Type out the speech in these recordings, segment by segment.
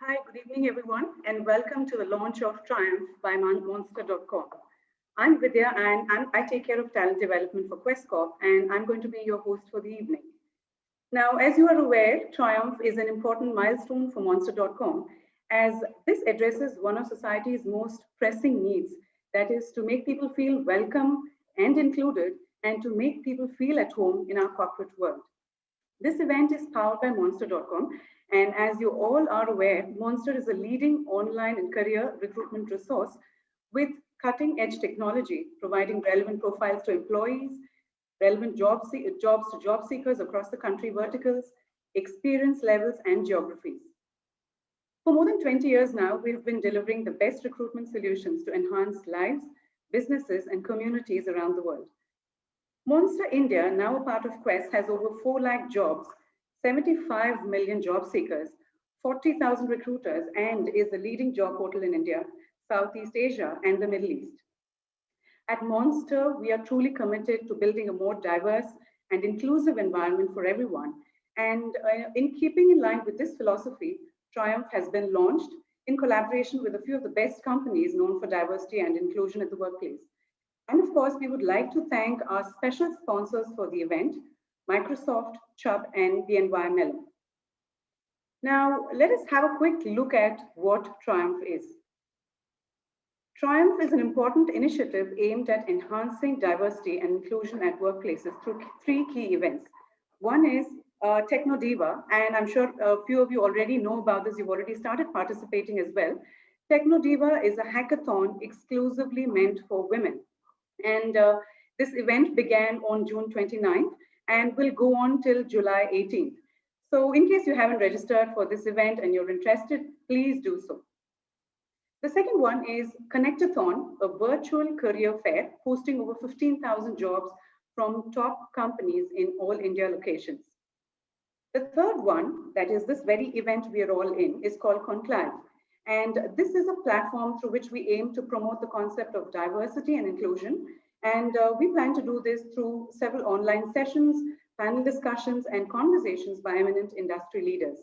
Hi, good evening, everyone, and welcome to the launch of Triumph by Monster.com. I'm Vidya, and I take care of talent development for Quess Corp, and I'm going to be your host for the evening. Now, as you are aware, Triumph is an important milestone for Monster.com, as this addresses one of society's most pressing needs, that is, to make people feel welcome and included, and to make people feel at home in our corporate world. This event is powered by Monster.com, and as you all are aware, Monster is a leading online and career recruitment resource with cutting edge technology, providing relevant profiles to employees, relevant jobs to job seekers across the country, verticals, experience levels, and geographies. For more than 20 years now, we've been delivering the best recruitment solutions to enhance lives, businesses, and communities around the world. Monster India, now a part of Quess, has over 4 lakh jobs, 75 million job seekers, 40,000 recruiters, and is the leading job portal in India, Southeast Asia, and the Middle East. At Monster, we are truly committed to building a more diverse and inclusive environment for everyone. And in keeping in line with this philosophy, Triumph has been launched in collaboration with a few of the best companies known for diversity and inclusion at the workplace. And of course, we would like to thank our special sponsors for the event, Microsoft, Chubb, and BNY Mellon. Now, let us have a quick look at what Triumph is. Triumph is an important initiative aimed at enhancing diversity and inclusion at workplaces through 3 key events. One is Techno Diva, and I'm sure a few of you already know about this. You've already started participating as well. Techno Diva is a hackathon exclusively meant for women. And this event began on June 29th and will go on till July 18th. So in case you haven't registered for this event and you're interested, please do so. The second one is Connectathon, a virtual career fair hosting over 15,000 jobs from top companies in all India locations. The third one, that is this very event we are all in, is called Conc-live. And this is a platform through which we aim to promote the concept of diversity and inclusion. And we plan to do this through several online sessions, panel discussions, and conversations by eminent industry leaders.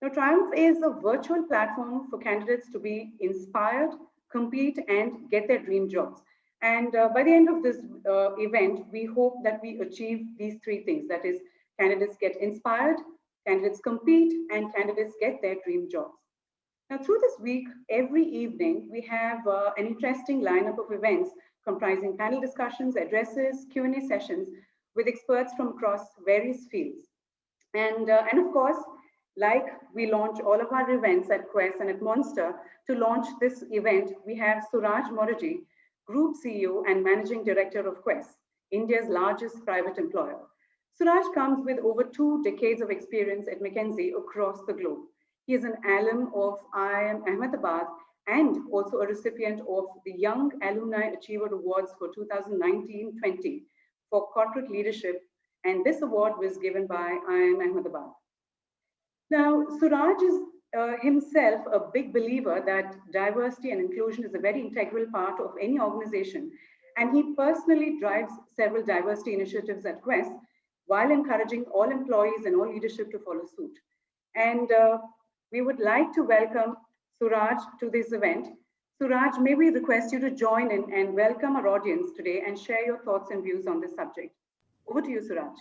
Now, Triumph is a virtual platform for candidates to be inspired, compete, and get their dream jobs. And by the end of this event, we hope that we achieve these 3 things. That is, candidates get inspired, candidates compete, and candidates get their dream jobs. Now, through this week, every evening, we have an interesting lineup of events comprising panel discussions, addresses, Q&A sessions with experts from across various fields. And of course, like we launch all of our events at Quess and at Monster, to launch this event, we have Suraj Moraje, Group CEO and Managing Director of Quess, India's largest private employer. Suraj comes with over 2 decades of experience at McKinsey across the globe. He is an alum of IIM Ahmedabad and also a recipient of the Young Alumni Achiever Awards for 2019-20 for corporate leadership. And this award was given by IIM Ahmedabad. Now, Suraj is himself a big believer that diversity and inclusion is a very integral part of any organization. And he personally drives several diversity initiatives at Quess while encouraging all employees and all leadership to follow suit. And we would like to welcome Suraj to this event. Suraj, may we request you to join in and welcome our audience today and share your thoughts and views on this subject. Over to you, Suraj.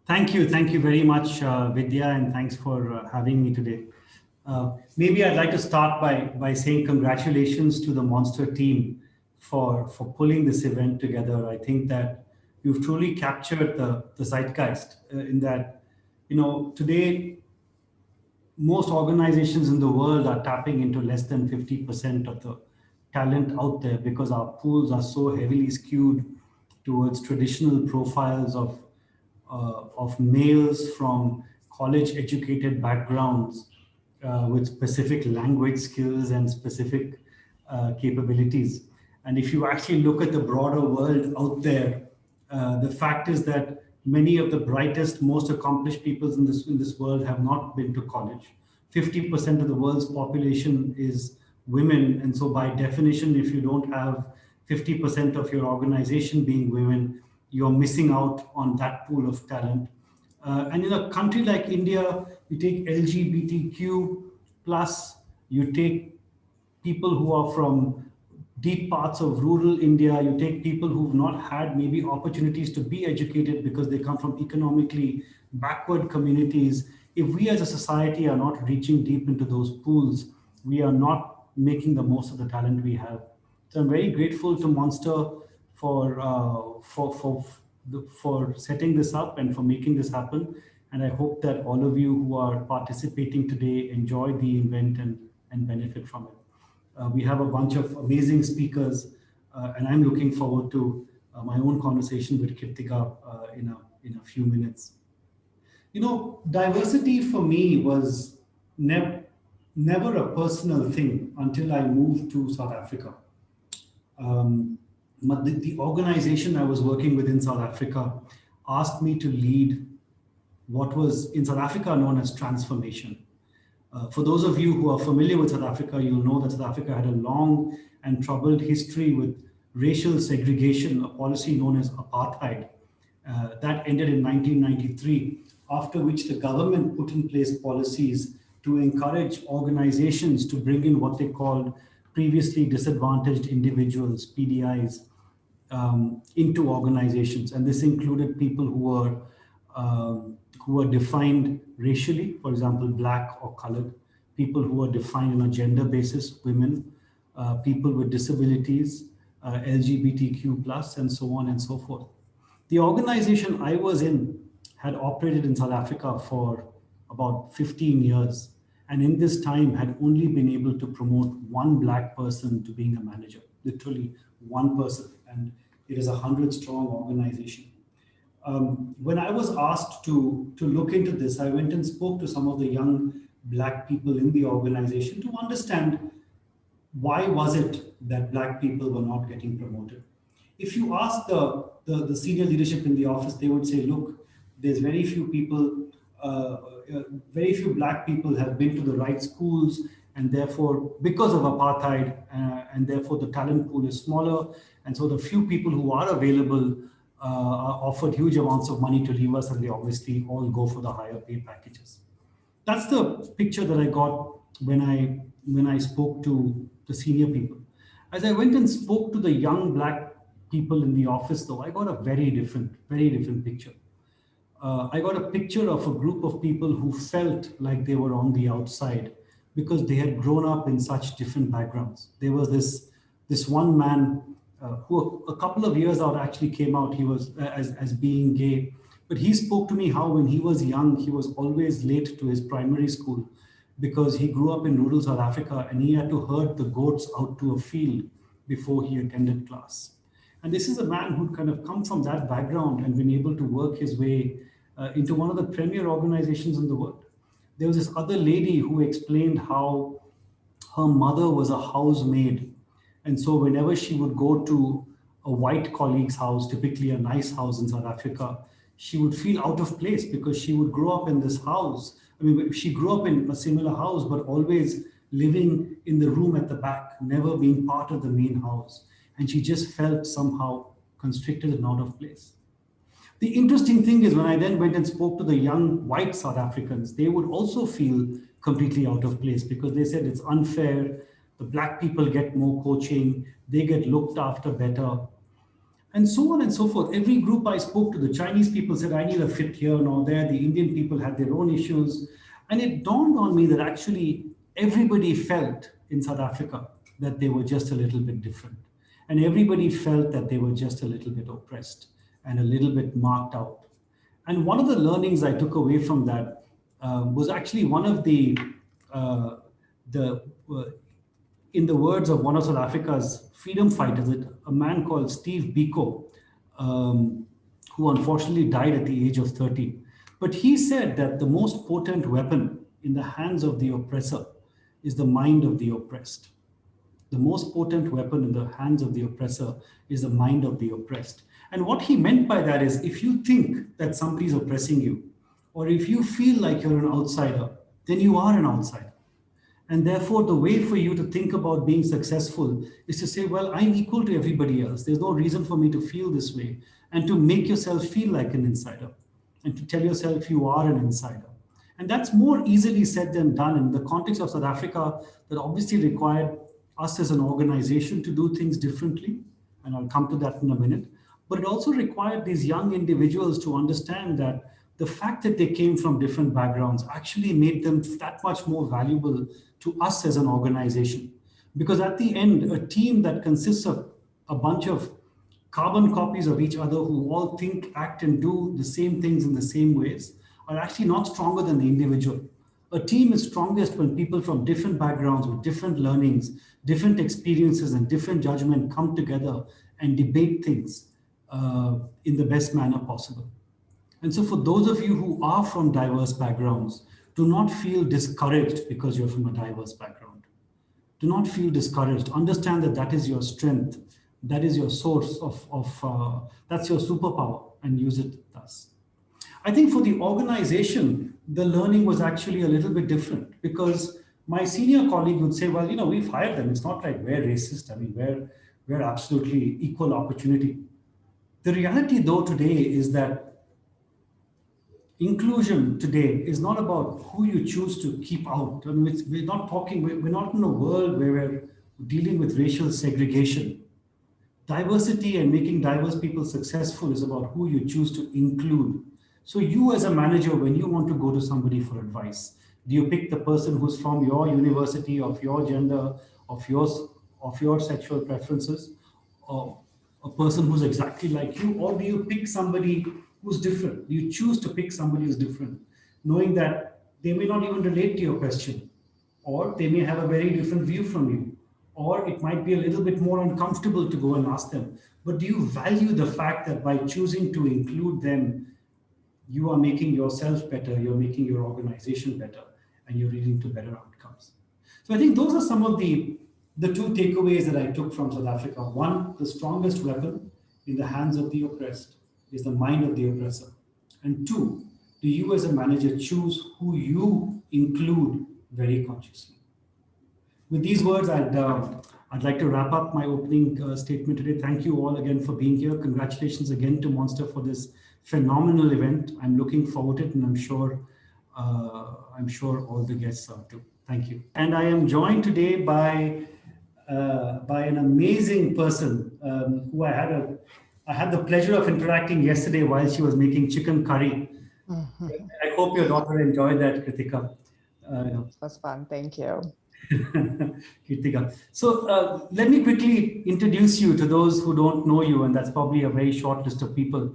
Thank you very much, Vidya, and thanks for having me today. Maybe I'd like to start by saying congratulations to the Monster team for pulling this event together. I think that you've truly captured the zeitgeist in that, today, most organizations in the world are tapping into less than 50% of the talent out there because our pools are so heavily skewed towards traditional profiles of males from college-educated backgrounds with specific language skills and specific capabilities. And if you actually look at the broader world out there, the fact is that many of the brightest, most accomplished people in this world have not been to college. 50% of the world's population is women. And so by definition, if you don't have 50% of your organization being women, you're missing out on that pool of talent. And in a country like India, you take LGBTQ plus, you take people who are from deep parts of rural India, you take people who've not had maybe opportunities to be educated because they come from economically backward communities. If we as a society are not reaching deep into those pools, we are not making the most of the talent we have. So I'm very grateful to Monster for setting this up and for making this happen. And I hope that all of you who are participating today enjoy the event and benefit from it. We have a bunch of amazing speakers, and I'm looking forward to my own conversation with Kirthiga in a few minutes. You know, diversity for me was never a personal thing until I moved to South Africa. The organization I was working with in South Africa asked me to lead what was in South Africa known as transformation. For those of you who are familiar with South Africa, you'll know that South Africa had a long and troubled history with racial segregation, a policy known as apartheid. That ended in 1993, after which the government put in place policies to encourage organizations to bring in what they called previously disadvantaged individuals, PDIs, into organizations. And this included people who were defined racially, for example, black or colored, people who were defined on a gender basis, women, people with disabilities, LGBTQ+, and so on and so forth. The organization I was in had operated in South Africa for about 15 years. And in this time had only been able to promote one black person to being a manager, literally one person. And it is a 100-strong organization. When I was asked to look into this, I went and spoke to some of the young black people in the organization to understand why was it that black people were not getting promoted. If you ask the senior leadership in the office, they would say, look, there's very few people, very few black people have been to the right schools, and therefore, because of apartheid, and therefore the talent pool is smaller, and so the few people who are available are offered huge amounts of money to leave us, and they obviously all go for the higher pay packages. That's the picture that I got when I spoke to the senior people. As I went and spoke to the young black people in the office, though, I got a very different picture. I got a picture of a group of people who felt like they were on the outside because they had grown up in such different backgrounds. There was this one man who a couple of years out actually came out, he was as being gay. But he spoke to me how when he was young, he was always late to his primary school because he grew up in rural South Africa and he had to herd the goats out to a field before he attended class. And this is a man who'd kind of come from that background and been able to work his way into one of the premier organizations in the world. There was this other lady who explained how her mother was a housemaid. And so whenever she would go to a white colleague's house, typically a nice house in South Africa, she would feel out of place because she would grow up in this house. I mean, she grew up in a similar house, but always living in the room at the back, never being part of the main house. And she just felt somehow constricted and out of place. The interesting thing is when I then went and spoke to the young white South Africans, they would also feel completely out of place because they said it's unfair. The black people get more coaching, they get looked after better, and so on and so forth. Every group I spoke to, the Chinese people said, I neither fit here nor there. The Indian people had their own issues. And it dawned on me that actually everybody felt in South Africa that they were just a little bit different. And everybody felt that they were just a little bit oppressed and a little bit marked out. And one of the learnings I took away from that was actually one of in the words of one of South Africa's freedom fighters, a man called Steve Biko, who unfortunately died at the age of 30. But he said that the most potent weapon in the hands of the oppressor is the mind of the oppressed. The most potent weapon in the hands of the oppressor is the mind of the oppressed. And what he meant by that is if you think that somebody's oppressing you, or if you feel like you're an outsider, then you are an outsider. And therefore, the way for you to think about being successful is to say, well, I'm equal to everybody else. There's no reason for me to feel this way, and to make yourself feel like an insider. and to tell yourself you are an insider. And that's more easily said than done in the context of South Africa, that obviously required us as an organization to do things differently. And I'll come to that in a minute. But it also required these young individuals to understand that the fact that they came from different backgrounds actually made them that much more valuable to us as an organization. Because at the end, a team that consists of a bunch of carbon copies of each other who all think, act, and do the same things in the same ways are actually not stronger than the individual. A team is strongest when people from different backgrounds with different learnings, different experiences, and different judgment come together and debate things in the best manner possible. And so for those of you who are from diverse backgrounds, do not feel discouraged because you're from a diverse background. Do not feel discouraged. Understand that that is your strength. That is your source that's your superpower, and use it thus. I think for the organization, the learning was actually a little bit different, because my senior colleague would say, well, we've hired them. It's not like we're racist. I mean, we're absolutely equal opportunity. The reality though today is that inclusion today is not about who you choose to keep out. I mean, we're not in a world where we're dealing with racial segregation. Diversity and making diverse people successful is about who you choose to include. So you as a manager, when you want to go to somebody for advice, do you pick the person who's from your university, of your gender, of your sexual preferences, or a person who's exactly like you, or do you pick somebody who's different? You choose to pick somebody who's different, knowing that they may not even relate to your question, or they may have a very different view from you, or it might be a little bit more uncomfortable to go and ask them. But do you value the fact that by choosing to include them, you are making yourself better, you're making your organization better, and you're leading to better outcomes? So I think those are some of the two takeaways that I took from South Africa. One, the strongest weapon in the hands of the oppressed is the mind of the oppressor. And two, do you as a manager choose who you include very consciously? With these words, I'd like to wrap up my opening statement today. Thank you all again for being here. Congratulations again to Monster for this phenomenal event. I'm looking forward to it, and I'm sure all the guests are too. Thank you. And I am joined today by an amazing person who I had the pleasure of interacting yesterday while she was making chicken curry. Mm-hmm. I hope your daughter enjoyed that, Kirthiga. It was fun. Thank you. Kirthiga. So let me quickly introduce you to those who don't know you, and that's probably a very short list of people.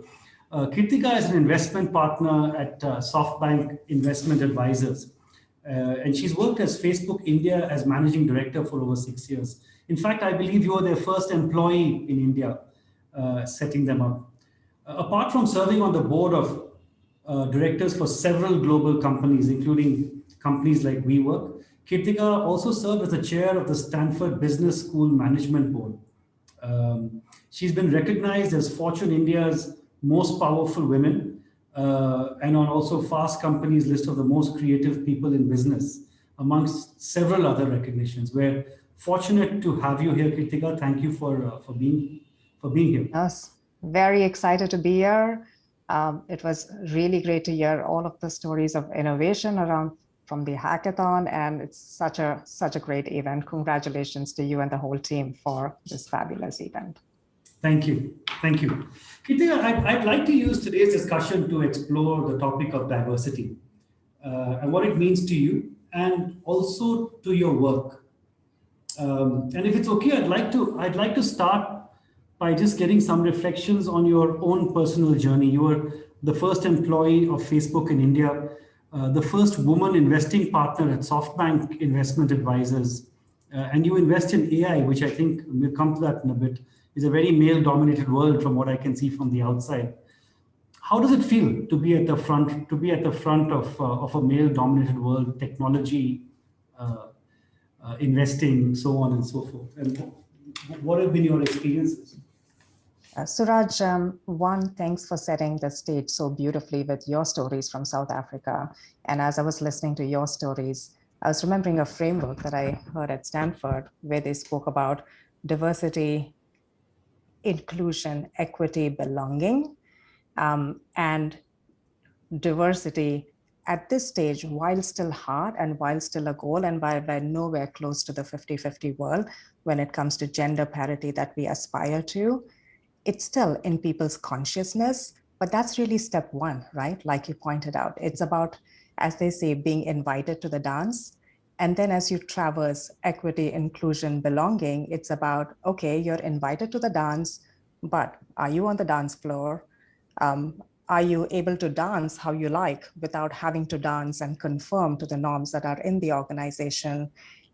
Kirthiga is an investment partner at SoftBank Investment Advisors. And she's worked as Facebook India as managing director for over 6 years. In fact, I believe you were their first employee in India, setting them up. Apart from serving on the board of directors for several global companies, including companies like WeWork, Kirthiga also served as the chair of the Stanford Business School Management Board. She's been recognized as Fortune India's most powerful women, and on also Fast Company's list of the most creative people in business, amongst several other recognitions. We're fortunate to have you here, Kirthiga. Thank you for being here. Yes, very excited to be here. It was really great to hear all of the stories of innovation around from the hackathon, and it's such a great event. Congratulations to you and the whole team for this fabulous event. Thank you. Thank you. Kirthiga, I'd like to use today's discussion to explore the topic of diversity and what it means to you and also to your work. And if it's okay, I'd like to start by just getting some reflections on your own personal journey. You were the first employee of Facebook in India, the first woman investing partner at SoftBank Investment Advisors, and you invest in AI, which I think we'll come to that in a bit, is a very male-dominated world from what I can see from the outside. How does it feel to be at the front of a male-dominated world, technology, investing, so on and so forth? And what have been your experiences? Suraj, one, thanks for setting the stage so beautifully with your stories from South Africa. And as I was listening to your stories, I was remembering a framework that I heard at Stanford where they spoke about diversity, inclusion, equity, belonging. And diversity at this stage, while still hard and while still a goal, and while we're nowhere close to the 50-50 world when it comes to gender parity that we aspire to, it's still in people's consciousness. But that's really step one, right? Like you pointed out, it's about, as they say, being invited to the dance. And then as you traverse equity, inclusion, belonging, it's about, okay, you're invited to the dance, but are you on the dance floor? Are you able to dance how you like without having to dance and conform to the norms that are in the organization?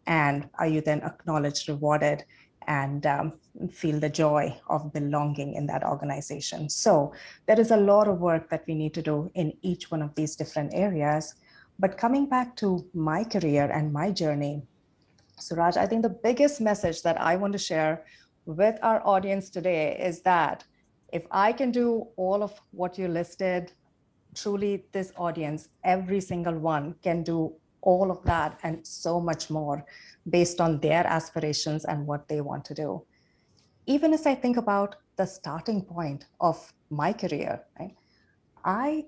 And are you then acknowledged, rewarded, and feel the joy of belonging in that organization? So there is a lot of work that we need to do in each one of these different areas. But coming back to my career and my journey, Suraj, I think the biggest message that I want to share with our audience today is that if I can do all of what you listed, truly this audience, every single one can do all of that and so much more based on their aspirations and what they want to do. Even as I think about the starting point of my career, right, I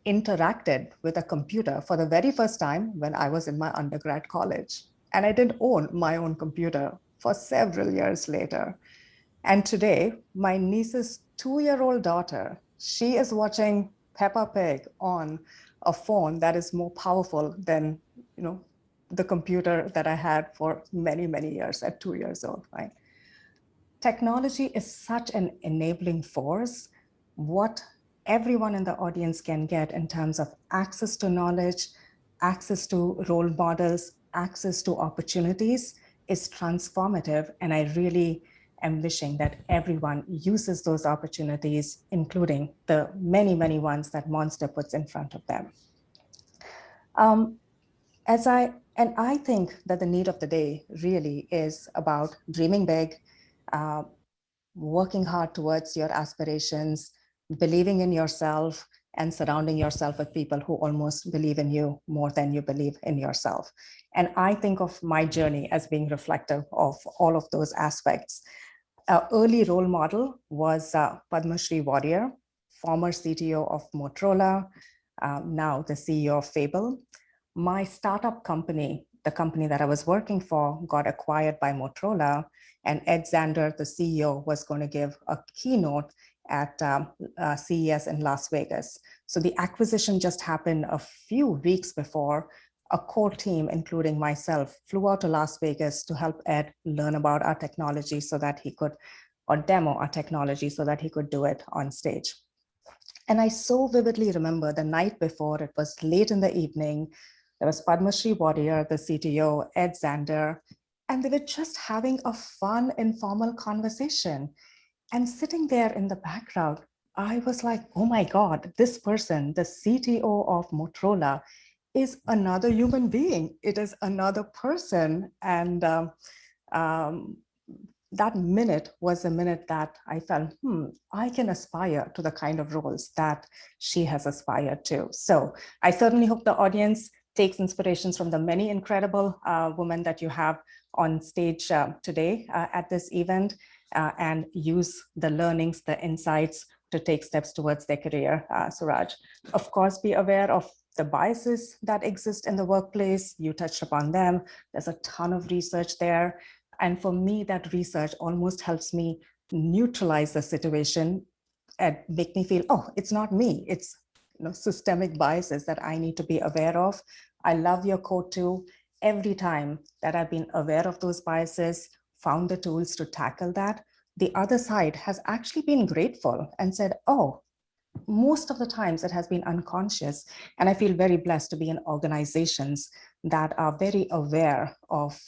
interacted with a computer for the very first time when I was in my undergrad college. And I didn't own my own computer for several years later. And today, my niece's 2-year-old daughter, she is watching Peppa Pig on a phone that is more powerful than, the computer that I had for many, many years at 2 years old, right? Technology is such an enabling force. What everyone in the audience can get in terms of access to knowledge, access to role models, access to opportunities is transformative. And I really am wishing that everyone uses those opportunities, including the many, many ones that Monster puts in front of them. I think that the need of the day really is about dreaming big, working hard towards your aspirations, believing in yourself, and surrounding yourself with people who almost believe in you more than you believe in yourself. And I think of my journey as being reflective of all of those aspects. Our early role model was Padma Shri Warrior, former CTO of Motorola, now the CEO of Fable. My startup company, the company that I was working for, got acquired by Motorola, and Ed Zander, the CEO, was going to give a keynote at CES in Las Vegas. So the acquisition just happened a few weeks before. A core team, including myself, flew out to Las Vegas to help Ed learn about our technology so that he could, or demo our technology so that he could do it on stage. And I so vividly remember the night before, it was late in the evening, there was Padma Shri Warrior, the CTO, Ed Zander, and they were just having a fun, informal conversation. And sitting there in the background, I was like, oh my God, this person, the CTO of Motorola, is another human being. It is another person. And that minute was a minute that I felt, I can aspire to the kind of roles that she has aspired to. So I certainly hope the audience takes inspirations from the many incredible women that you have on stage today at this event and use the learnings, the insights to take steps towards their career, Suraj. Of course, be aware of the biases that exist in the workplace. You touched upon them. There's a ton of research there. And for me, that research almost helps me neutralize the situation and make me feel, oh, it's not me. It's systemic biases that I need to be aware of. I love your quote too. Every time that I've been aware of those biases, found the tools to tackle that, the other side has actually been grateful and said, oh, most of the times it has been unconscious. And I feel very blessed to be in organizations that are very aware of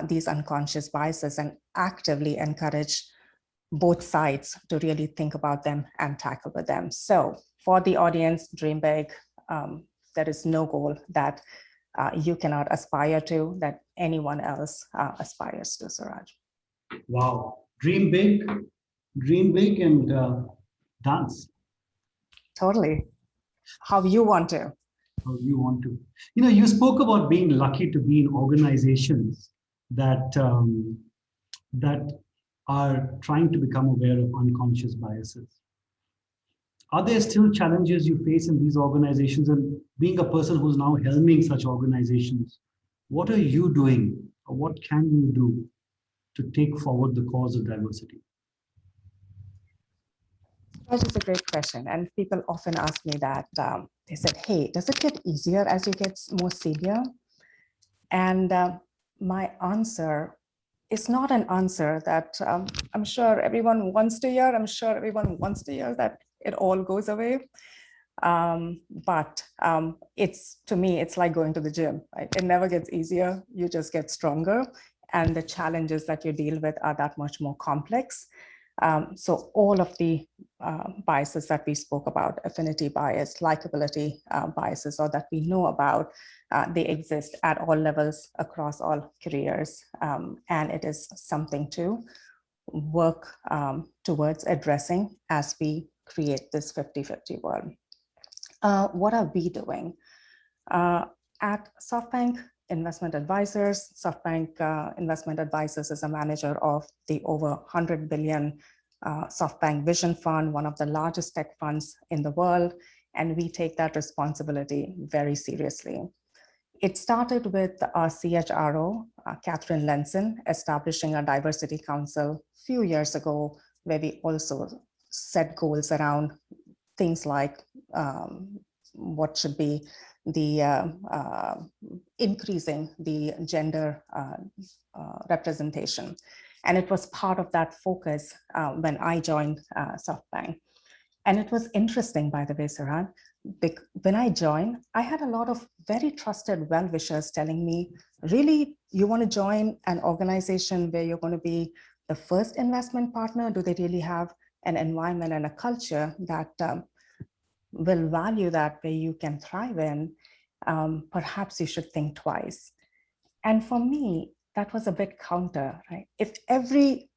these unconscious biases and actively encourage both sides to really think about them and tackle with them. So for the audience, dream big. There is no goal that you cannot aspire to that anyone else aspires to, Suraj. Wow. Dream big and dance. Totally. How you want to. How you want to. You spoke about being lucky to be in organizations that that are trying to become aware of unconscious biases. are there still challenges you face in these organizations? And being a person who's now helming such organizations, what are you doing, or what can you do to take forward the cause of diversity? That is a great question. And people often ask me that. They said, hey, does it get easier as you get more senior? And my answer is not an answer that I'm sure everyone wants to hear. I'm sure everyone wants to hear that it all goes away. But it's, to me, it's like going to the gym, right? It never gets easier. You just get stronger. And the challenges that you deal with are that much more complex. So all of the biases that we spoke about, affinity bias, likability biases, or that we know about, they exist at all levels across all careers. And it is something to work towards addressing as we create this 50-50 world. What are we doing? At SoftBank Investment Advisors, SoftBank Investment Advisors is a manager of the over 100 billion SoftBank Vision Fund, one of the largest tech funds in the world, and we take that responsibility very seriously. It started with our CHRO, Catherine Lenson, establishing a diversity council a few years ago, where we also set goals around things like what should be the increasing the gender representation. And it was part of that focus when I joined SoftBank. And it was interesting, by the way, Suraj, when I joined, I had a lot of very trusted well-wishers telling me, really, you want to join an organization where you're going to be the first investment partner? Do they really have an environment and a culture that will value that, where you can thrive in? Perhaps you should think twice. And for me, that was a bit counter, right? If every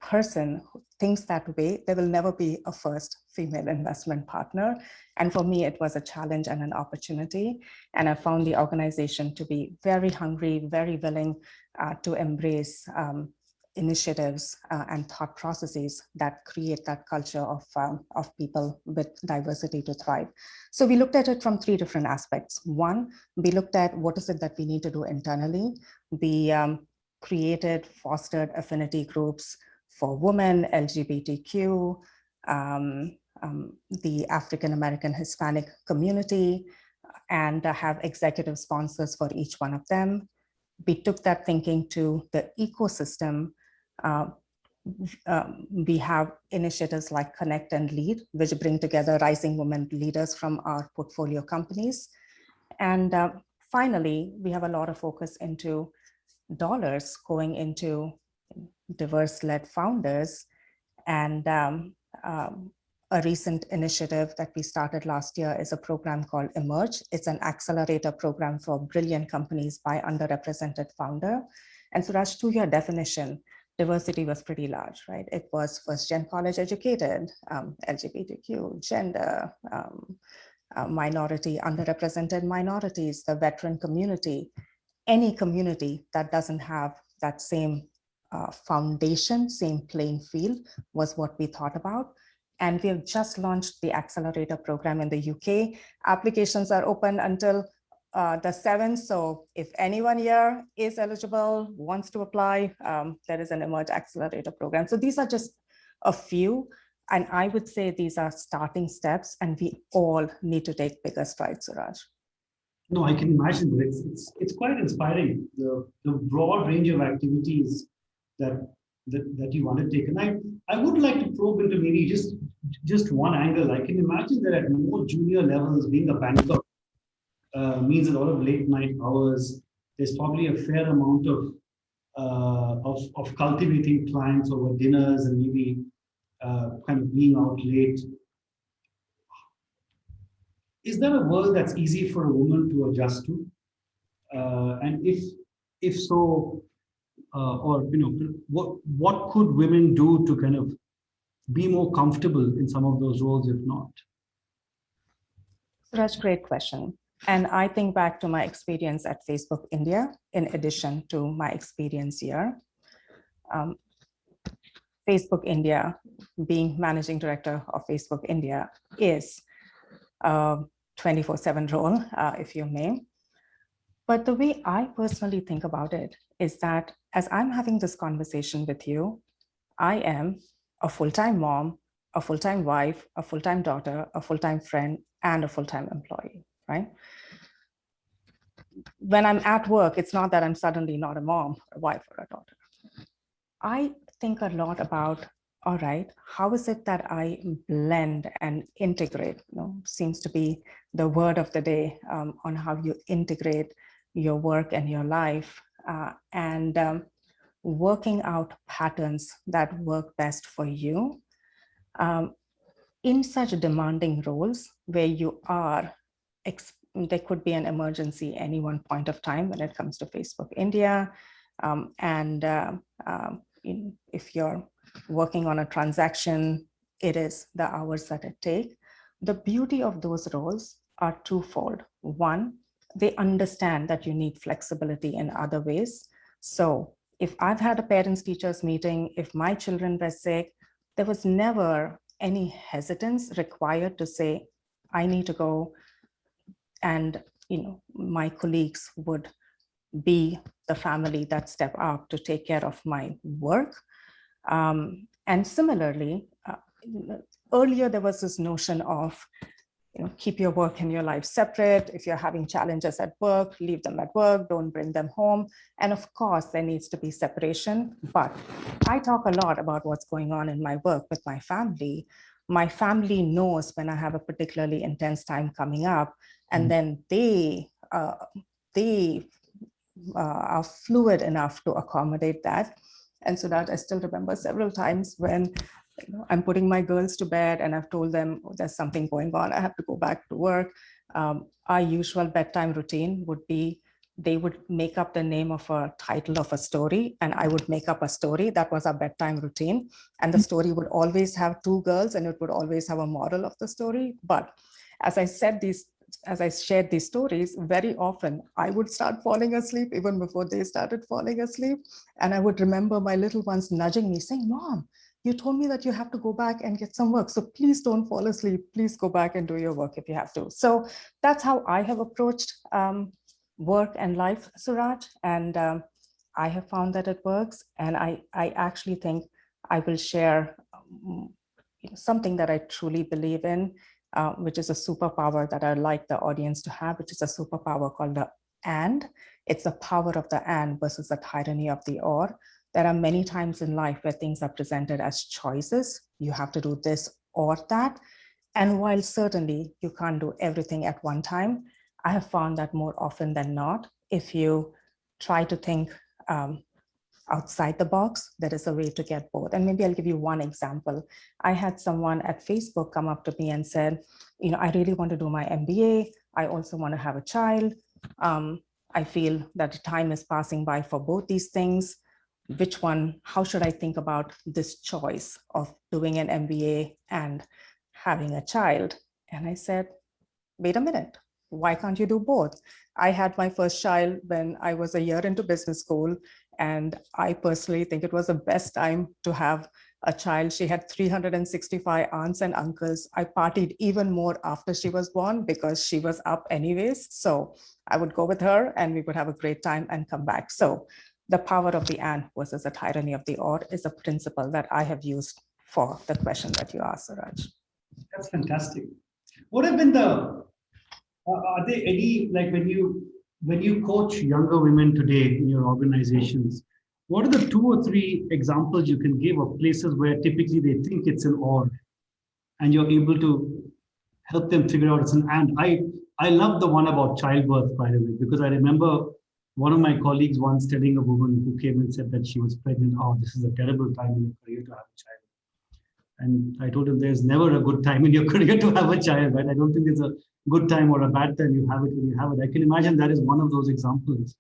person who thinks that way, there will never be a first female investment partner. And for me, it was a challenge and an opportunity. And I found the organization to be very hungry, very willing to embrace initiatives and thought processes that create that culture of people with diversity to thrive. So we looked at it from three different aspects. One, we looked at what is it that we need to do internally. We created, fostered affinity groups for women, LGBTQ, the African American Hispanic community, and have executive sponsors for each one of them. We took that thinking to the ecosystem. We have initiatives like Connect and Lead, which bring together rising women leaders from our portfolio companies. And finally, we have a lot of focus into dollars going into diverse-led founders. And a recent initiative that we started last year is a program called Emerge. It's an accelerator program for brilliant companies by underrepresented founder. And Suraj, to your definition, diversity was pretty large, right? It was first-gen college educated, LGBTQ, gender, minority, underrepresented minorities, the veteran community, any community that doesn't have that same foundation, same playing field was what we thought about. And we have just launched the accelerator program in the UK. Applications are open until the 7th. So if anyone here is eligible, wants to apply, there is an Emerge Accelerator program. So these are just a few. And I would say these are starting steps, and we all need to take bigger strides, Suraj. No, I can imagine, but it's quite inspiring, the broad range of activities that you undertake. And I would like to probe into maybe just one angle. I can imagine that at more junior levels, being a banker means a lot of late night hours. There's probably a fair amount of cultivating clients over dinners and maybe kind of being out late. Is there a world that's easy for a woman to adjust to? And if so, or what could women do to kind of be more comfortable in some of those roles, if not? That's a great question. And I think back to my experience at Facebook India, in addition to my experience here. Facebook India, being managing director of Facebook India, is a 24/7 role, if you may. But the way I personally think about it is that as I'm having this conversation with you, I am a full-time mom, a full-time wife, a full-time daughter, a full-time friend, and a full-time employee, right? When I'm at work, it's not that I'm suddenly not a mom, a wife, or a daughter. I think a lot about, all right, how is it that I blend and integrate? Seems to be the word of the day on how you integrate your work and your life, and working out patterns that work best for you in such demanding roles where you are, there could be an emergency any one point of time when it comes to Facebook India. If you're working on a transaction, it is the hours that it takes. The beauty of those roles are twofold. One, they understand that you need flexibility in other ways. So if I've had a parents teachers meeting, if my children were sick, there was never any hesitance required to say, I need to go, and my colleagues would be the family that step up to take care of my work. And similarly, earlier there was this notion of keep your work and your life separate. If you're having challenges at work, leave them at work, don't bring them home. And of course, there needs to be separation. But I talk a lot about what's going on in my work with my family. My family knows when I have a particularly intense time coming up, and then they are fluid enough to accommodate that. And so that I still remember several times when I'm putting my girls to bed and I've told them, oh, there's something going on, I have to go back to work. Our usual bedtime routine would be, they would make up the name of a title of a story and I would make up a story. That was our bedtime routine. And the story would always have two girls and it would always have a moral of the story. But as I shared these stories, very often I would start falling asleep even before they started falling asleep. And I would remember my little ones nudging me saying, Mom, you told me that you have to go back and get some work. So please don't fall asleep. Please go back and do your work if you have to. So that's how I have approached work and life, Suraj. And I have found that it works. And I actually think I will share something that I truly believe in, which is a superpower that I'd like the audience to have, which is a superpower called the and. It's the power of the and versus the tyranny of the or. There are many times in life where things are presented as choices. You have to do this or that. And while certainly you can't do everything at one time, I have found that more often than not, if you try to think outside the box, there is a way to get both. And maybe I'll give you one example. I had someone at Facebook come up to me and said, I really want to do my MBA. I also want to have a child. I feel that time is passing by for both these things. Which one, how should I think about this choice of doing an MBA and having a child? And I said, wait a minute, why can't you do both? I had my first child when I was a year into business school, and I personally think it was the best time to have a child. She had 365 aunts and uncles. I partied even more after she was born because she was up anyways. So I would go with her and we would have a great time and come back. So the power of the and versus the tyranny of the or is a principle that I have used for the question that you asked, Suraj. That's fantastic. What have been are there any, like when you coach younger women today in your organizations, what are the 2 or 3 examples you can give of places where typically they think it's an or, and you're able to help them figure out it's an and? I love the one about childbirth, by the way, because I remember one of my colleagues once telling a woman who came and said that she was pregnant, oh, this is a terrible time in your career to have a child. And I told him there's never a good time in your career to have a child, right? I don't think there's a good time or a bad time. You have it when you have it. I can imagine that is one of those examples.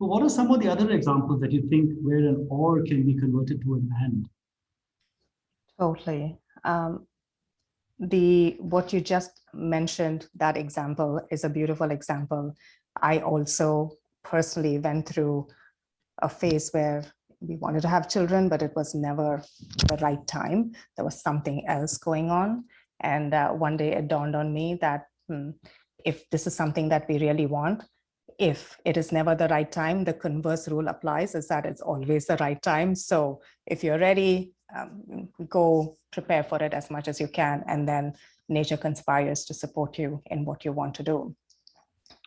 But what are some of the other examples that you think where an or can be converted to an and? Totally. What you just mentioned, that example is a beautiful example. I also personally went through a phase where we wanted to have children, but it was never the right time. There was something else going on. And one day it dawned on me that if this is something that we really want, if it is never the right time, the converse rule applies, is that it's always the right time. So if you're ready, go prepare for it as much as you can, and then nature conspires to support you in what you want to do.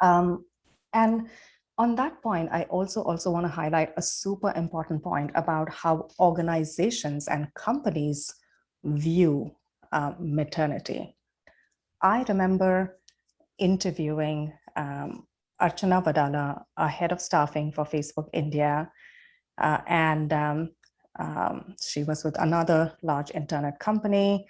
And on that point, I also want to highlight a super important point about how organizations and companies view maternity. I remember interviewing Archana Vadala, a head of staffing for Facebook India, and she was with another large internet company.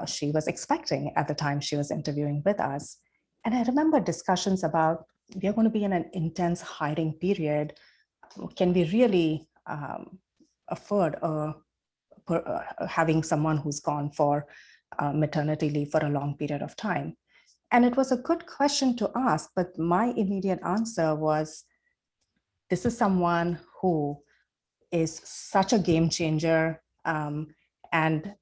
She was expecting at the time she was interviewing with us. And I remember discussions about, we are going to be in an intense hiring period. Can we really afford having someone who's gone for maternity leave for a long period of time? And it was a good question to ask, but my immediate answer was, this is someone who is such a game changer, and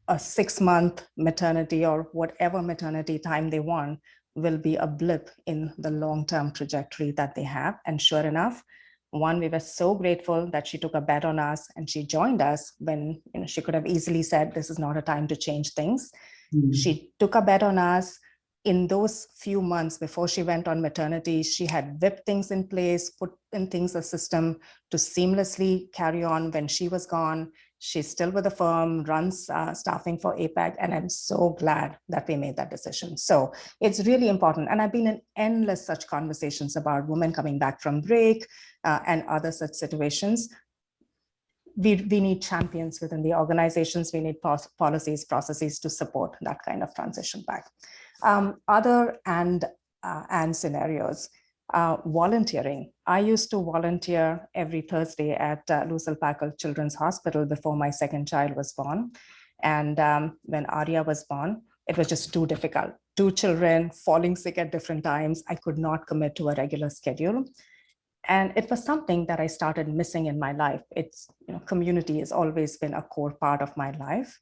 a 6-month maternity or whatever maternity time they want will be a blip in the long-term trajectory that they have. And sure enough, one, we were so grateful that she took a bet on us and she joined us when she could have easily said, this is not a time to change things. Mm-hmm. She took a bet on us. In those few months before she went on maternity, she had whipped things in place, put in things a system to seamlessly carry on when she was gone. She's still with the firm, runs staffing for APAC, and I'm so glad that we made that decision. So it's really important. And I've been in endless such conversations about women coming back from break and other such situations. We need champions within the organizations. We need policies, processes to support that kind of transition back. Other and scenarios, volunteering. I used to volunteer every Thursday at Lucille Packard Children's Hospital before my second child was born. And when Arya was born, it was just too difficult. 2 children falling sick at different times. I could not commit to a regular schedule. And it was something that I started missing in my life. It's, community has always been a core part of my life.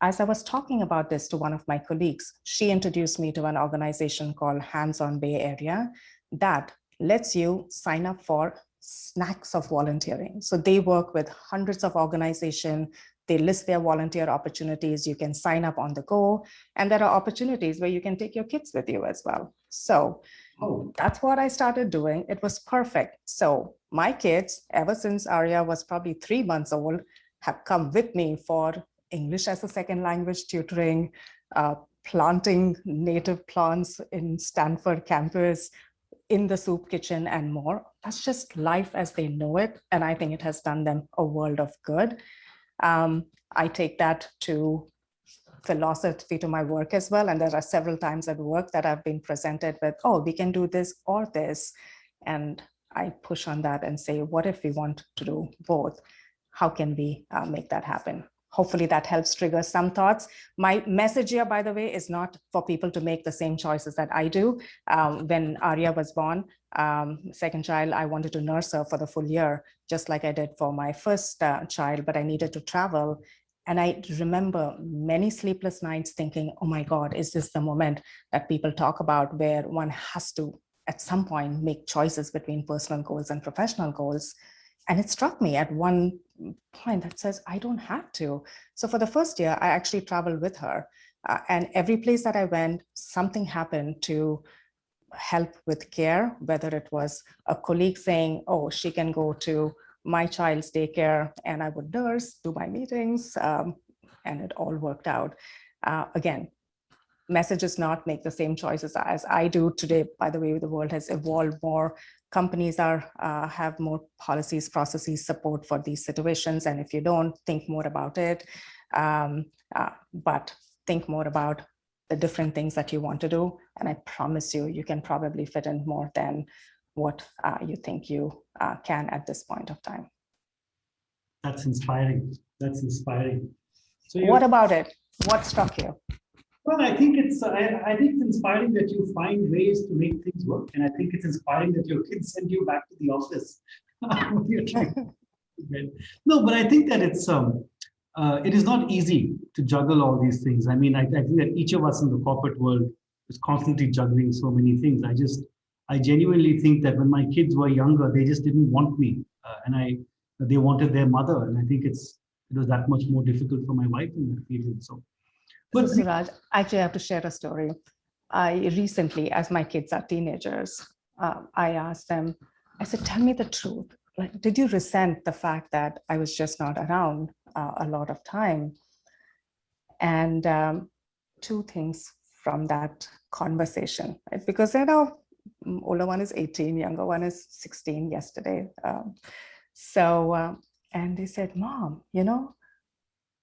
As I was talking about this to one of my colleagues, she introduced me to an organization called Hands on Bay Area that lets you sign up for snacks of volunteering. So they work with hundreds of organizations. They list their volunteer opportunities. You can sign up on the go. And there are opportunities where you can take your kids with you as well. So that's what I started doing. It was perfect. So my kids, ever since Arya was probably 3 months old, have come with me for English as a second language tutoring, planting native plants in Stanford campus, in the soup kitchen, and more. That's just life as they know it. And I think it has done them a world of good. I take that to philosophy to my work as well. And there are several times at work that I've been presented with, oh, we can do this or this. And I push on that and say, what if we want to do both? How can we make that happen? Hopefully that helps trigger some thoughts. My message here, by the way, is not for people to make the same choices that I do. When Arya was born, second child, I wanted to nurse her for the full year, just like I did for my first child, but I needed to travel. And I remember many sleepless nights thinking, oh my God, is this the moment that people talk about where one has to, at some point, make choices between personal goals and professional goals? And it struck me at one point that says, I don't have to. So for the first year, I actually traveled with her. And every place that I went, something happened to help with care, whether it was a colleague saying, oh, she can go to my child's daycare, and I would nurse, do my meetings, and it all worked out. Again, message is not make the same choices as I do today. By the way, the world has evolved more. Companies have more policies, processes, support for these situations. And if you don't, think more about it, but think more about the different things that you want to do. And I promise you, you can probably fit in more than what you think you can at this point of time. That's inspiring. That's inspiring. So what about it? What struck you? Well, I think it's inspiring that you find ways to make things work, and I think it's inspiring that your kids send you back to the office. Right. No, but I think that it is not easy to juggle all these things. I mean, I think that each of us in the corporate world is constantly juggling so many things. I genuinely think that when my kids were younger, they just didn't want me, they wanted their mother, and I think it was that much more difficult for my wife in that period. So, So but Suraj, actually, I have to share a story. I recently, as my kids are teenagers, I asked them, I said, tell me the truth. Like, did you resent the fact that I was just not around a lot of time? And two things from that conversation, right? Because older one is 18, younger one is 16 yesterday. And they said, Mom,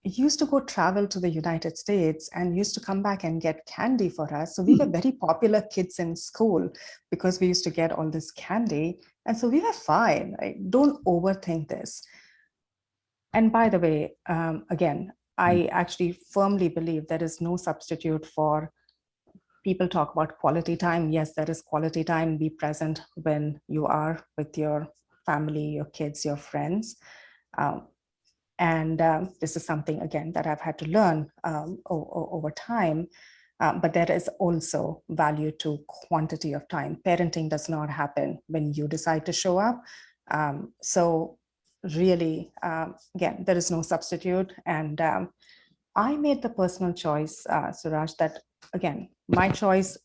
used to go travel to the United States and used to come back and get candy for us. So we were very popular kids in school because we used to get all this candy. And so we were fine. Right? Don't overthink this. And by the way, again, I actually firmly believe there is no substitute for people talk about quality time. Yes, there is quality time. Be present when you are with your family, your kids, your friends. And this is something, again, that I've had to learn over time. But there is also value to quantity of time. Parenting does not happen when you decide to show up. So really, again, there is no substitute. And I made the personal choice, Suraj, that, again, my choice,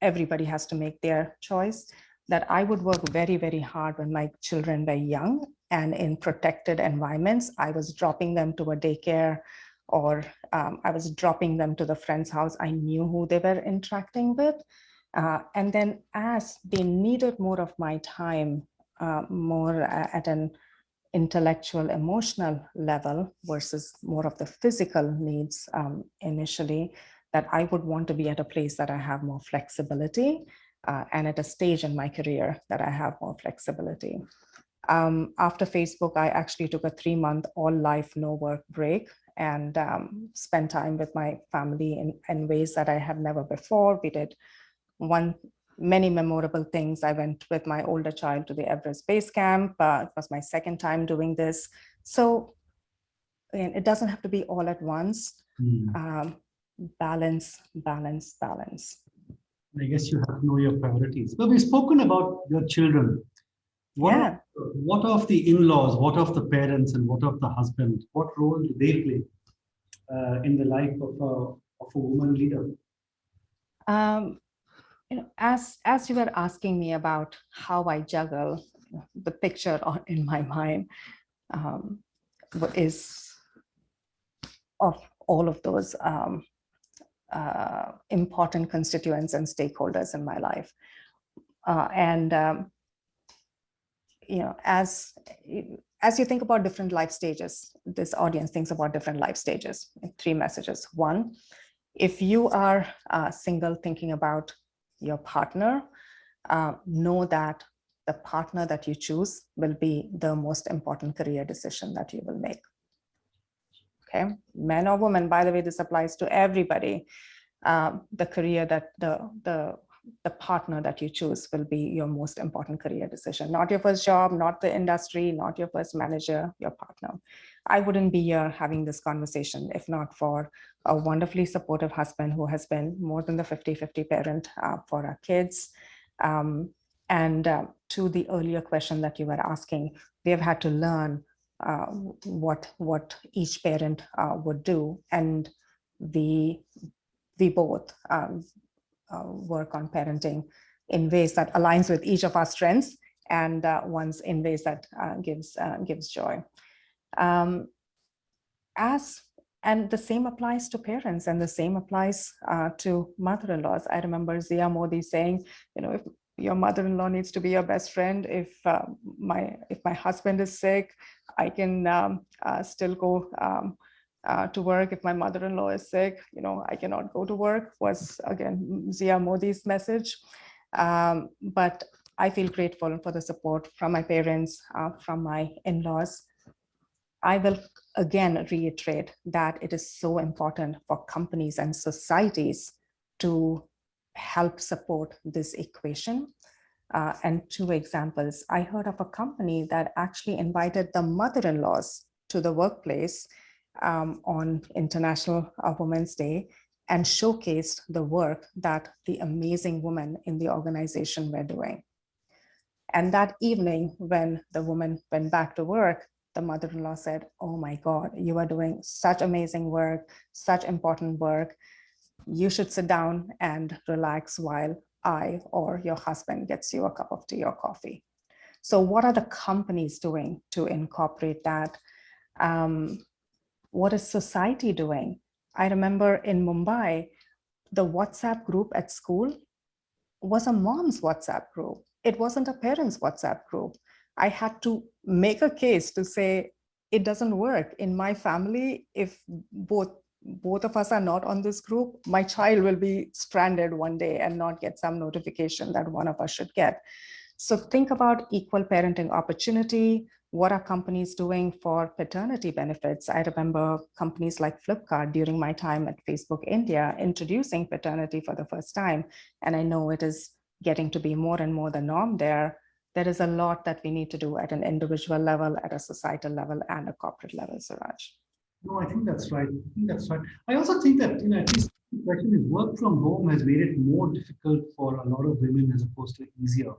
everybody has to make their choice, that I would work very, very hard when my children were young and in protected environments. I was dropping them to a daycare, or I was dropping them to the friend's house. I knew who they were interacting with. And then as they needed more of my time, more at an intellectual, emotional level versus more of the physical needs initially, that I would want to be at a place that I have more flexibility, and at a stage in my career that I have more flexibility. After Facebook, I actually took a 3-month all life, no work break and spent time with my family in ways that I had never before. We did many memorable things. I went with my older child to the Everest Base Camp. It was my second time doing this. So again, it doesn't have to be all at once. Balance, balance, balance. I guess you have to know your priorities. But we've spoken about your children. What of the in-laws, what of the parents, and what of the husband? What role do they play in the life of a woman leader? As you were asking me about how I juggle, the picture in my mind is of all of those important constituents and stakeholders in my life. As you think about different life stages, this audience thinks about different life stages. 3 messages. 1, if you are single, thinking about your partner, know that the partner that you choose will be the most important career decision that you will make. Okay, men or women, by the way, this applies to everybody. The career that the partner that you choose will be your most important career decision. Not your first job, not the industry, not your first manager, your partner. I wouldn't be here having this conversation if not for a wonderfully supportive husband who has been more than the 50-50 parent for our kids. To the earlier question that you were asking, we have had to learn what each parent would do, and we both work on parenting in ways that aligns with each of our strengths, and ones in ways that gives joy. And the same applies to parents, and the same applies to mother-in-laws. I remember Zia Modi saying, if your mother-in-law needs to be your best friend, if my husband is sick, I can still go to work. If my mother-in-law is sick, I cannot go to work, was again Zia Modi's message. But I feel grateful for the support from my parents, from my in-laws. I will again reiterate that it is so important for companies and societies to help support this equation. And two examples, I heard of a company that actually invited the mother-in-laws to the workplace on International Women's Day and showcased the work that the amazing women in the organization were doing. And that evening, when the woman went back to work, the mother-in-law said, "Oh my God, you are doing such amazing work, such important work. You should sit down and relax while I or your husband gets you a cup of tea or coffee." So what are the companies doing to incorporate that? What is society doing? I remember in Mumbai, the WhatsApp group at school was a mom's WhatsApp group. It wasn't a parent's WhatsApp group. I had to make a case to say, it doesn't work. In my family, if both of us are not on this group, my child will be stranded one day and not get some notification that one of us should get. So think about equal parenting opportunity. What are companies doing for paternity benefits? I remember companies like Flipkart during my time at Facebook India introducing paternity for the first time. And I know it is getting to be more and more the norm there. There is a lot that we need to do at an individual level, at a societal level, and a corporate level, Suraj. No, I think that's right. I think that's right. I also think that, at least the question is work from home has made it more difficult for a lot of women as opposed to easier.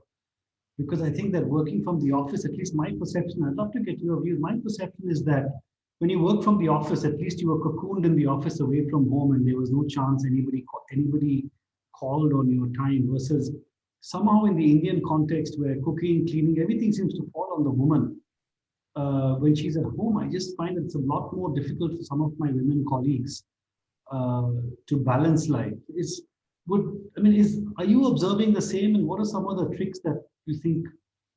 Because I think that working from the office, at least my perception, I'd love to get your views. My perception is that when you work from the office, at least you were cocooned in the office away from home and there was no chance anybody called on your time, versus somehow in the Indian context where cooking, cleaning, everything seems to fall on the woman. When she's at home, I just find it's a lot more difficult for some of my women colleagues to balance life. Are you observing the same, and what are some of the tricks that you think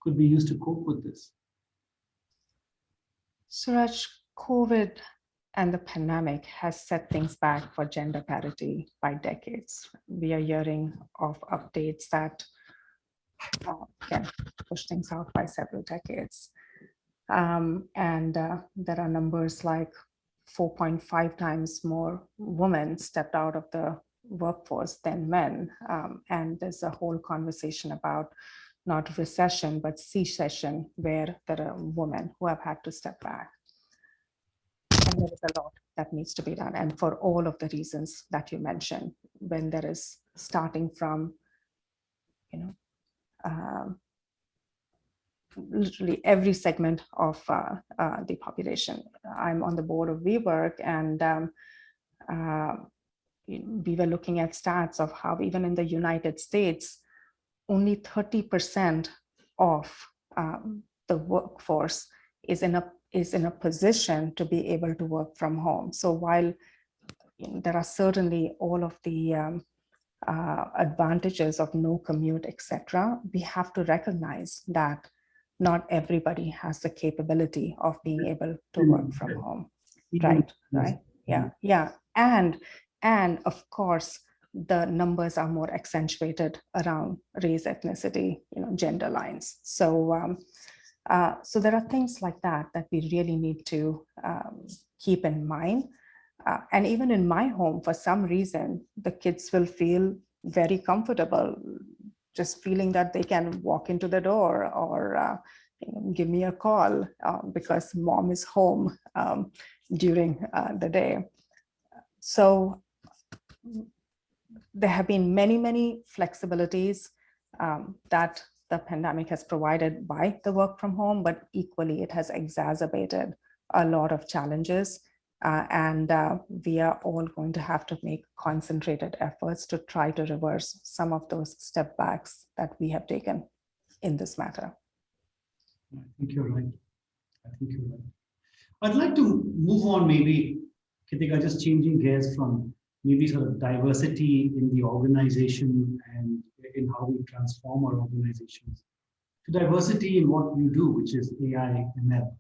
could be used to cope with this? Suraj, COVID and the pandemic has set things back for gender parity by decades. We are hearing of updates that can push things out by several decades. There are numbers like 4.5 times more women stepped out of the workforce than men. And there's a whole conversation about not recession, but secession, where there are women who have had to step back. And there is a lot that needs to be done. And for all of the reasons that you mentioned, when there is starting from, literally every segment of the population. I'm on the board of WeWork, and we were looking at stats of how even in the United States, only 30% of the workforce is in a position to be able to work from home. So while there are certainly all of the advantages of no commute, etc., we have to recognize that not everybody has the capability of being able to work from home. Right. Yeah. And of course, the numbers are more accentuated around race, ethnicity, gender lines. So there are things like that we really need to keep in mind. And even in my home, for some reason, the kids will feel very comfortable just feeling that they can walk into the door or give me a call because mom is home during the day. So there have been many flexibilities that the pandemic has provided by the work from home, but equally it has exacerbated a lot of challenges. And we are all going to have to make concentrated efforts to try to reverse some of those step backs that we have taken in this matter. I think you're right. I'd like to move on, maybe, Kirthiga, just changing gears from maybe sort of diversity in the organization and in how we transform our organizations, to diversity in what you do, which is AI, ML.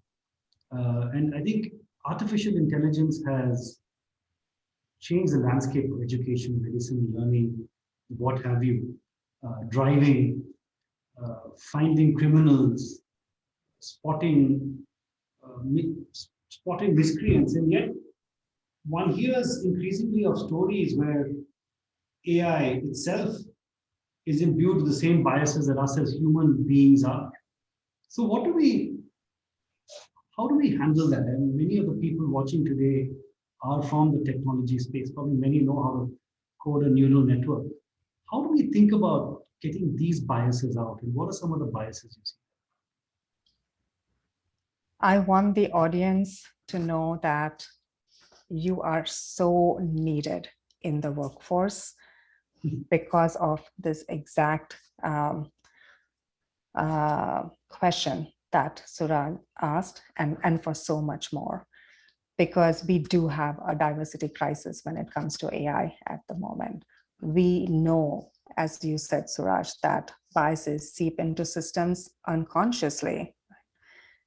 And I think artificial intelligence has changed the landscape of education, medicine, learning, what have you, driving, finding criminals, spotting miscreants. And yet one hears increasingly of stories where AI itself is imbued with the same biases that us as human beings are. So how do we handle that? And many of the people watching today are from the technology space. Probably many know how to code a neural network. How do we think about getting these biases out? And what are some of the biases you see? I want the audience to know that you are so needed in the workforce because of this exact question that Suraj asked, and for so much more, because we do have a diversity crisis when it comes to AI at the moment. We know, as you said, Suraj, that biases seep into systems unconsciously.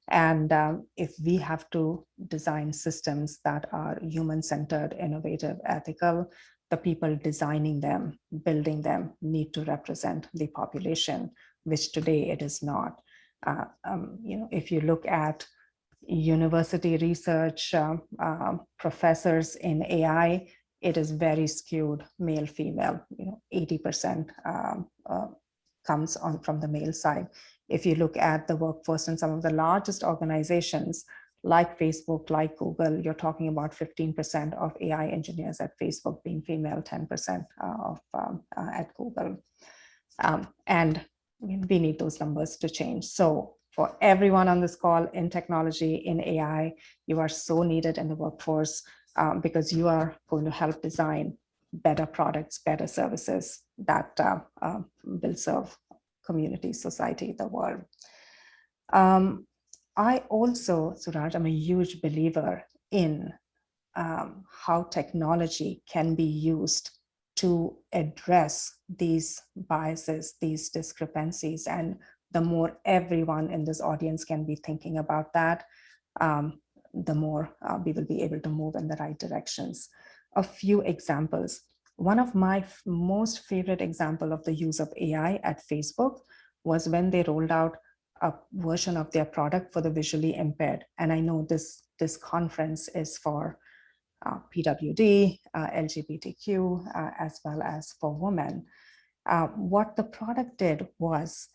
And if we have to design systems that are human-centered, innovative, ethical, the people designing them, building them, need to represent the population, which today it is not. If you look at university research, professors in AI, it is very skewed male-female. 80% comes on from the male side. If you look at the workforce in some of the largest organizations like Facebook, like Google, you're talking about 15% of AI engineers at Facebook being female, 10% at Google. And we need those numbers to change. So for everyone on this call in technology, in AI, you are so needed in the workforce because you are going to help design better products, better services that will serve community, society, the world. I also, Suraj, I'm a huge believer in how technology can be used to address these biases, these discrepancies. And the more everyone in this audience can be thinking about that, the more we will be able to move in the right directions. A few examples. One of my most favorite example of the use of AI at Facebook was when they rolled out a version of their product for the visually impaired. And I know this conference is for PWD, LGBTQ, as well as for women. What the product did was,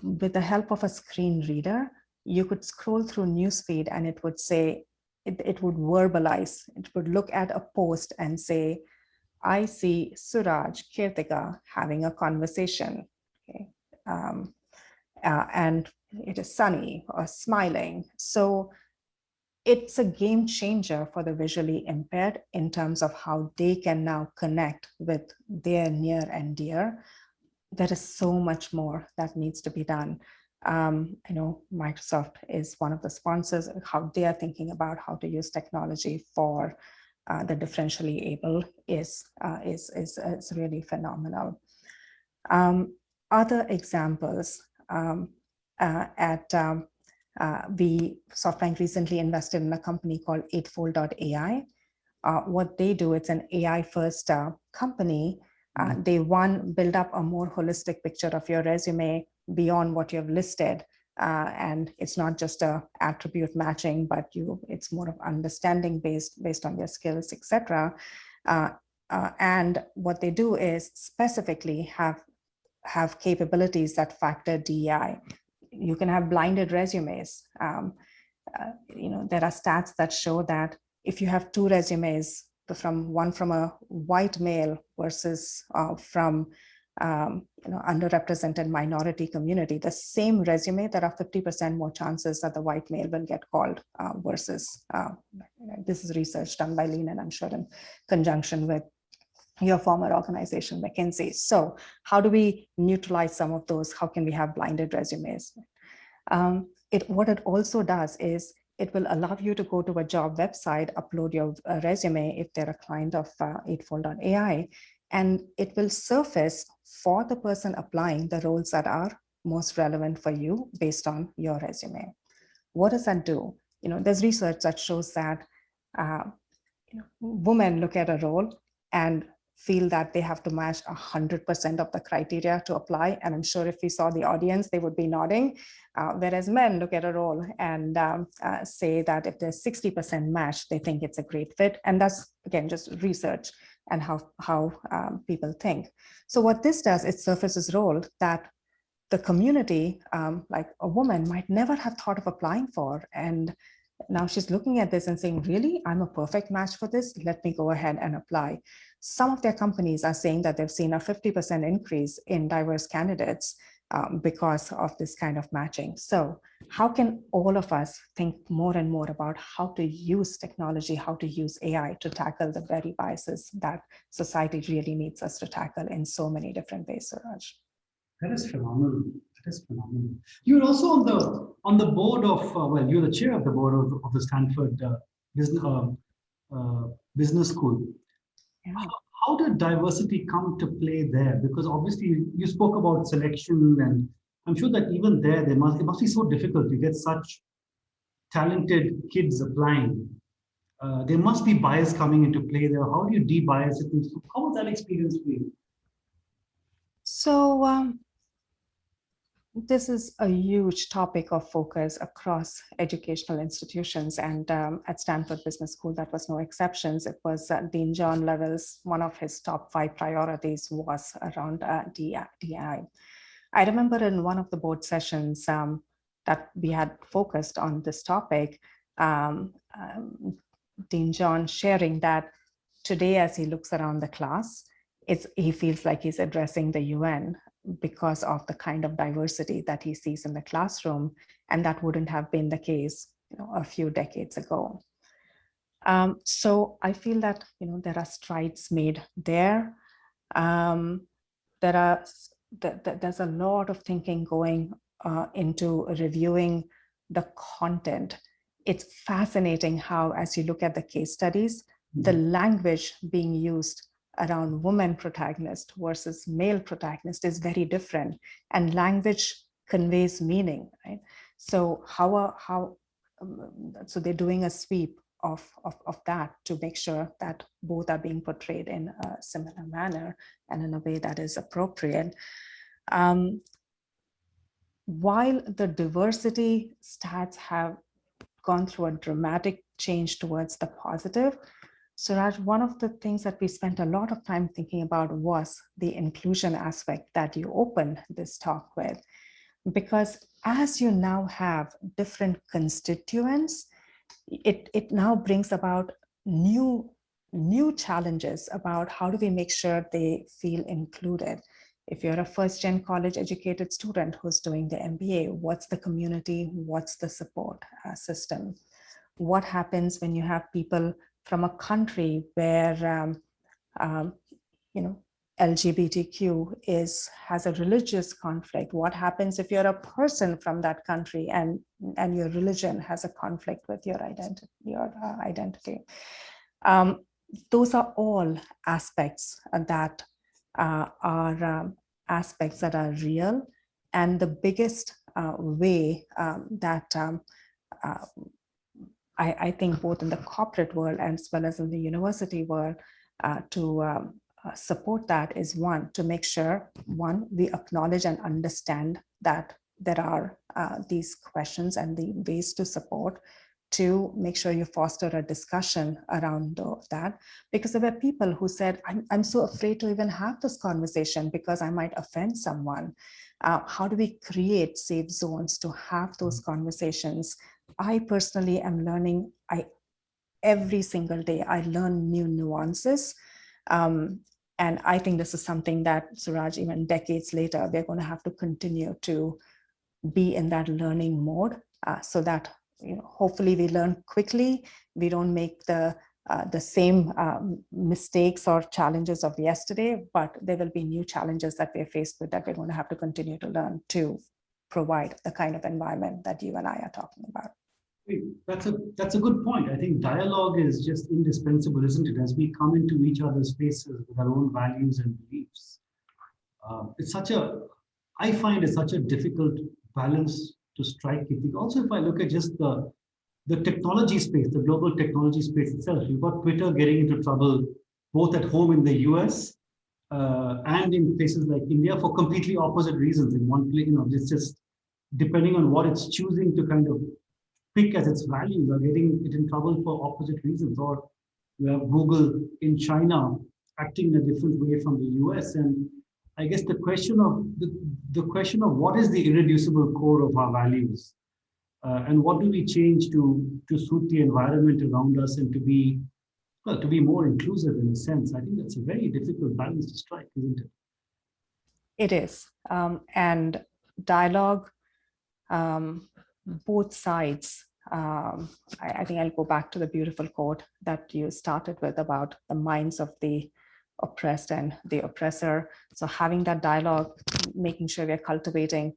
with the help of a screen reader, you could scroll through newsfeed and it would say, it would verbalize, it would look at a post and say, I see Suraj, Kirthiga having a conversation. Okay. And it is sunny or smiling. So it's a game changer for the visually impaired in terms of how they can now connect with their near and dear. There is so much more that needs to be done. I know Microsoft is one of the sponsors, how they are thinking about how to use technology for the differentially able is really phenomenal. Other examples SoftBank recently invested in a company called Eightfold.ai. What they do, it's an AI first company. They build up a more holistic picture of your resume beyond what you have listed. And it's not just a attribute matching, but it's more of understanding based on your skills, etc. And what they do is specifically have capabilities that factor DEI. You can have blinded resumes. There are stats that show that if you have two resumes, one from a white male versus from underrepresented minority community, the same resume, there are 50% more chances that the white male will get called versus, this is research done by Lean, and I'm sure in conjunction with your former organization, McKinsey. So how do we neutralize some of those? How can we have blinded resumes? What it also does is it will allow you to go to a job website, upload your resume if they're a client of Eightfold.ai, and it will surface for the person applying the roles that are most relevant for you based on your resume. What does that do? There's research that shows that women look at a role and feel that they have to match 100% of the criteria to apply. And I'm sure if we saw the audience, they would be nodding. Whereas men look at a role and say that if there's 60% match, they think it's a great fit. And that's, again, just research. and how people think. So what this does, it surfaces role that the community, like a woman, might never have thought of applying for. And now she's looking at this and saying, really, I'm a perfect match for this. Let me go ahead and apply. Some of their companies are saying that they've seen a 50% increase in diverse candidates because of this kind of matching. So how can all of us think more and more about how to use technology, how to use AI to tackle the very biases that society really needs us to tackle in so many different ways, Suraj? That is phenomenal. That is phenomenal. You're also on the board of well, you're the chair of the board of the Stanford Business School. Yeah. How did diversity come to play there? Because obviously you spoke about selection, and I'm sure that even there, it must be so difficult to get such talented kids applying. There must be bias coming into play there. How do you de-bias it? How was that experience for you? So this is a huge topic of focus across educational institutions, and at Stanford Business School, that was no exceptions. It was Dean John Level's, one of his top 5 priorities was around DEI. I remember in one of the board sessions that we had focused on this topic, Dean John sharing that today, as he looks around the class, he feels like he's addressing the UN because of the kind of diversity that he sees in the classroom, and that wouldn't have been the case, a few decades ago. So I feel that there are strides made there. There's a lot of thinking going into reviewing the content. It's fascinating how, as you look at the case studies, the language being used around women protagonist versus male protagonist is very different, and language conveys meaning, right? So so they're doing a sweep of that to make sure that both are being portrayed in a similar manner and in a way that is appropriate. While the diversity stats have gone through a dramatic change towards the positive, Suraj, one of the things that we spent a lot of time thinking about was the inclusion aspect that you opened this talk with. Because as you now have different constituents, it now brings about new challenges about how do we make sure they feel included. If you're a first-gen college educated student who's doing the MBA, what's the community, what's the support system? What happens when you have people from a country where LGBTQ has a religious conflict? What happens if you're a person from that country and your religion has a conflict with your identity? Those are all aspects that are aspects that are real, and the biggest way that I think both in the corporate world as well as in the university world to support that is to make sure, we acknowledge and understand that there are these questions and the ways to support. To make sure you foster a discussion around that, because there were people who said, I'm so afraid to even have this conversation because I might offend someone. How do we create safe zones to have those conversations? I personally am learning, every single day, I learn new nuances. And I think this is something that, Suraj, even decades later, we're going to have to continue to be in that learning mode so that hopefully we learn quickly. We don't make the same mistakes or challenges of yesterday, but there will be new challenges that we're faced with that we're going to have to continue to learn to provide the kind of environment that you and I are talking about. That's a good point. I think dialogue is just indispensable, isn't it? As we come into each other's spaces with our own values and beliefs. I find it's such a difficult balance to strike. Also, if I look at just the technology space, the global technology space itself, you've got Twitter getting into trouble both at home in the US and in places like India for completely opposite reasons. In one place, it's just depending on what it's choosing to kind of pick as its values, are getting it in trouble for opposite reasons. Or you have Google in China acting in a different way from the US. And I guess the question of what is the irreducible core of our values, and what do we change to suit the environment around us and to be more inclusive in a sense. I think that's a very difficult balance to strike, isn't it? It is. And dialogue, both sides. I think I'll go back to the beautiful quote that you started with about the minds of the oppressed and the oppressor. So having that dialogue, making sure we're cultivating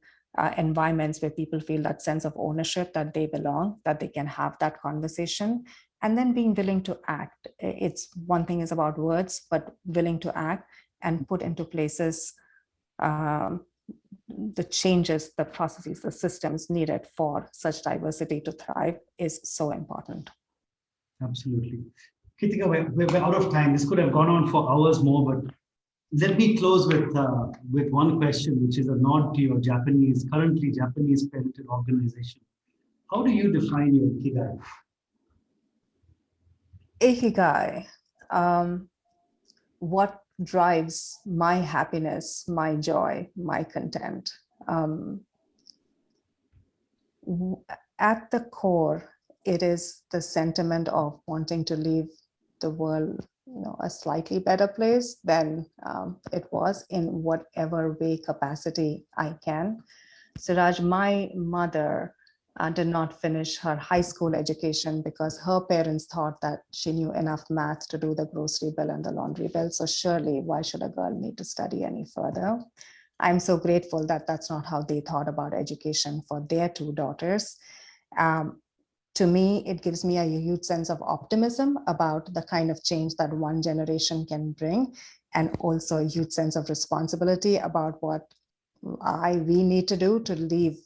environments where people feel that sense of ownership, that they belong, that they can have that conversation, and then being willing to act. It's one thing is about words, but willing to act and put into places the changes, the processes, the systems needed for such diversity to thrive is so important. Absolutely. Kirthiga, we're out of time. This could have gone on for hours more, but let me close with one question, which is a nod to your currently Japanese parented organization. How do you define your ikigai? Ikigai, what drives my happiness, my joy, my content. At the core, it is the sentiment of wanting to leave the world, a slightly better place than it was in whatever way capacity I can. Suraj, my mother did not finish her high school education because her parents thought that she knew enough math to do the grocery bill and the laundry bill. So surely, why should a girl need to study any further? I'm so grateful that that's not how they thought about education for their two daughters. To me, it gives me a huge sense of optimism about the kind of change that one generation can bring, and also a huge sense of responsibility about what we need to do to leave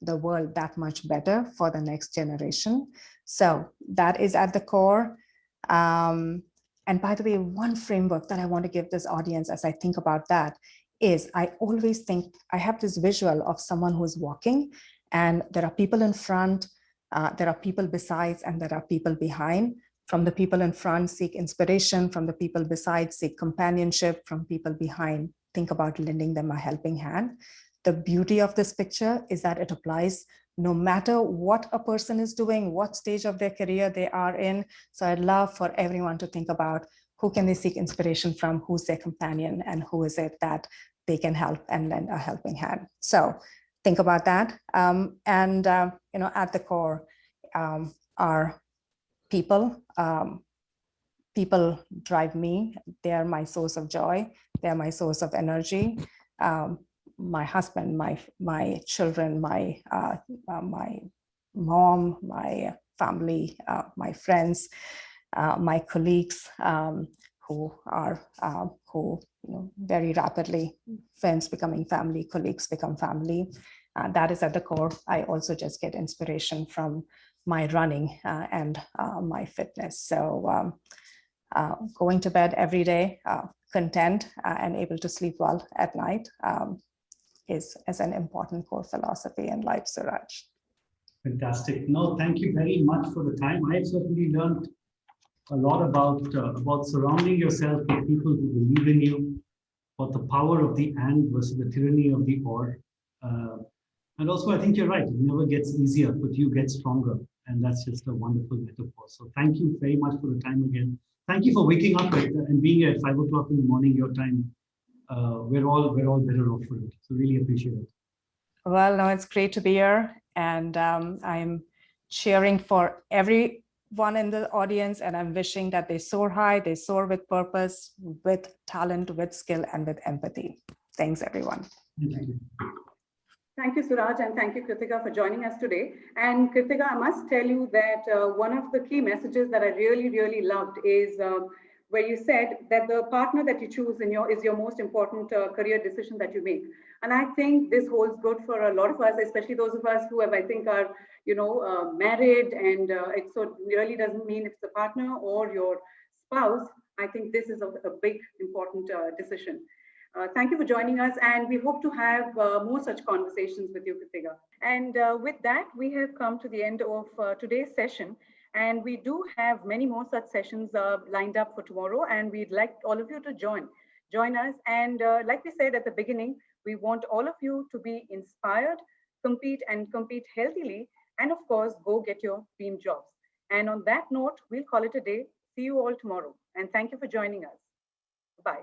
the world that much better for the next generation. So that is at the core. And by the way, one framework that I want to give this audience as I think about that is I always think I have this visual of someone who's walking, and there are people in front, there are people besides, and there are people behind. From the people in front, seek inspiration. From the people beside, seek companionship. From people behind, think about lending them a helping hand. The beauty of this picture is that it applies no matter what a person is doing, what stage of their career they are in. So I'd love for everyone to think about who can they seek inspiration from, who's their companion, and who is it that they can help and lend a helping hand. So think about that. At the core are people. People drive me. They are my source of joy. They are my source of energy. My husband, my children, my mom, my family, my friends, my colleagues who very rapidly, friends becoming family, colleagues become family. That is at the core. I also just get inspiration from my running and my fitness. So going to bed every day, content and able to sleep well at night is an important core philosophy in life, Suraj. Fantastic. No, thank you very much for the time. I've certainly learned a lot about surrounding yourself with people who believe in you, about the power of the and versus the tyranny of the or. And also, I think you're right. It never gets easier, but you get stronger. And that's just a wonderful metaphor. So thank you very much for the time again. Thank you for waking up and being here at 5 o'clock in the morning, your time. We're all better off for it. So really appreciate it. Well, no, it's great to be here. And I'm cheering for everyone in the audience. And I'm wishing that they soar high, they soar with purpose, with talent, with skill, and with empathy. Thanks, everyone. Thank you. Thank you, Suraj, and thank you, Kirthiga, for joining us today. And Kirthiga, I must tell you that one of the key messages that I really, really loved is where you said that the partner that you choose is your most important career decision that you make. And I think this holds good for a lot of us, especially those of us who I think are, married, and it so really doesn't mean it's the partner or your spouse. I think this is a big, important decision. Thank you for joining us, and we hope to have more such conversations with you, Kirthiga. And with that, we have come to the end of today's session. And we do have many more such sessions lined up for tomorrow, and we'd like all of you to join us. And like we said at the beginning, we want all of you to be inspired, compete and compete healthily, and of course, go get your dream jobs. And on that note, we'll call it a day. See you all tomorrow. And thank you for joining us. Bye.